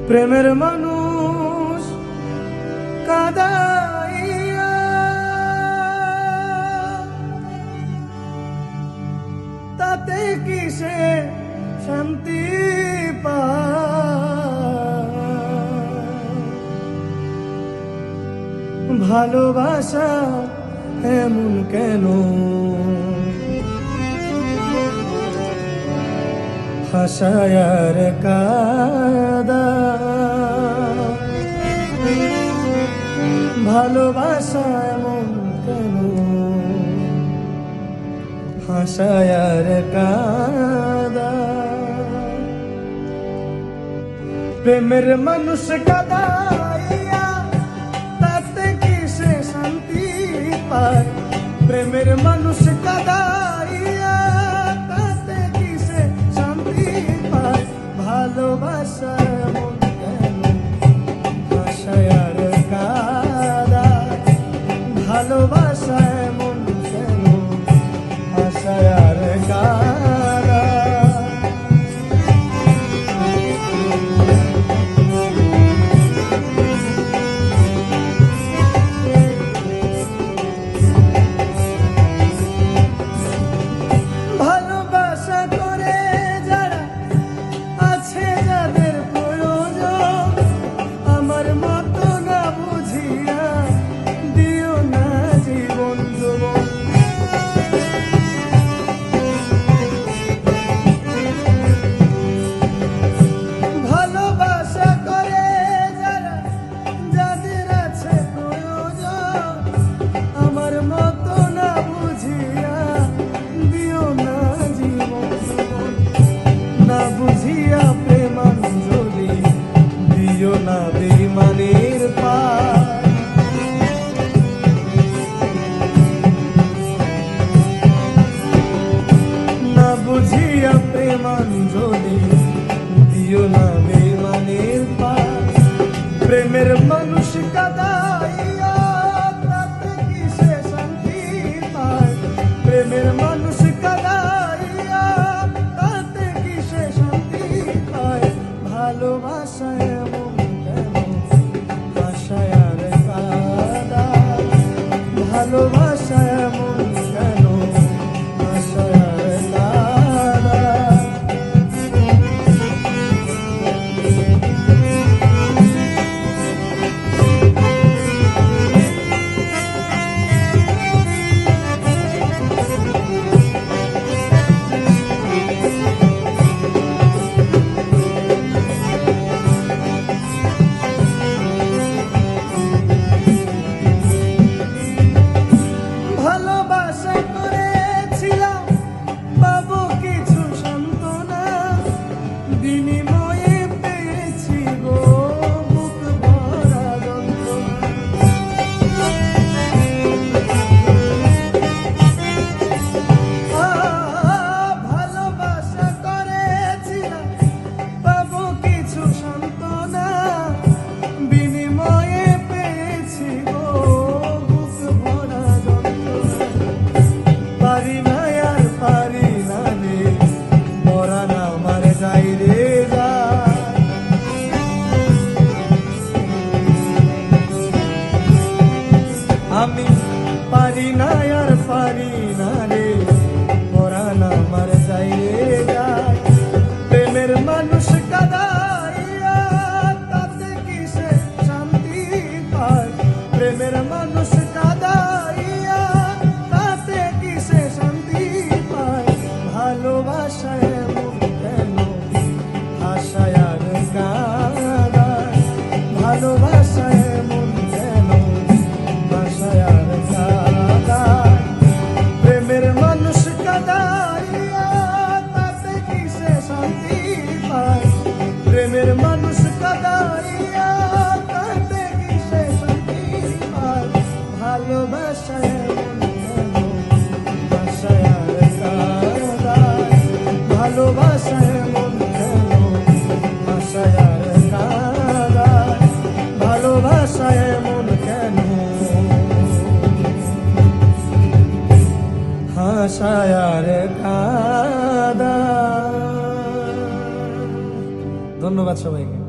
প্রেমের মানুষ কাদাইয়া তাতে কিসে শান্তি পায় ভালোবাসা এমন কেন হাসায়ার কাদা ভালোবাসা এমন কেন হাসায়ার কাদা প্রেমের মানুষ কাদাইয়া তাতে কিসে শান্তি পায় প্রেমের মানুষ কাদাইয়া তাতে কিসে শান্তি পায় ভালোবাসা এমন কেন হাসায়ার কাদা ভালোবাসা এমন কেন হাসায়ার কাদা ভালোবাসা করে যারা আছে যাদের প্রয়োজন আমার মতো না বুঝিয়া দিও না জীবন যৌবন ভালোবাসা করে যারা যাদের আছে প্রয়োজন আমার মতো না বুঝিয়া দিও না জীবন না বুঝিয়া প্রেমাঞ্জলি দিও না বেঈমানের পায় না বুঝিয়া প্রেমাঞ্জলি দিও না বেঈমানের পায় প্রেমের মানুষ কাদাইয়া তাতে কিসে শান্তি পায় প্রেমের মানুষ কাদাইয়া তাতে কিসে শান্তি পায় ভালোবাসা এমন কেন হাসায়ার কাদা ভালোবাসা এমন কেন হাসায়ার কাদা ভালোবাসা করেছিলাম পাবো কিছু সান্ত্বনা বিনিময়ে পেয়েছি গো বুক ভরা যন্ত্রণা ভালোবাসা করেছিলাম পাবো কিছু সান্ত্বনা বিনিময়ে পেয়েছি গো বুক ভরা পারি না আর পারি না রে পরাণ আমার যাই রে আমি পারি না আর পারি না রে পরাণ আমার যাই রে যায় প্রেমের মানুষ কাদাইয়া তাতে কিসে শান্তি পায় প্রেমের মানুষ কাদাইয়া তাতে কিসে শান্তি পায় ভালোবাসা এমন কেন হাসায়ার কাদা ভালোবাসা এমন কেন হাসায়ার কাদা প্রেমের মানুষ কাদাইয়া তাতে কিসে শান্তি পায় প্রেমের মানুষ কাদাইয়া তাতে কিসে শান্তি পায় ভালোবাসা এমন কেন হাসায়ার কাদা ভালোবাসা এমন কেন হাসায়ার কাদা ভালোবাসা এমন কেন হাসায়ার কাদা। ধন্যবাদ সবাইকে।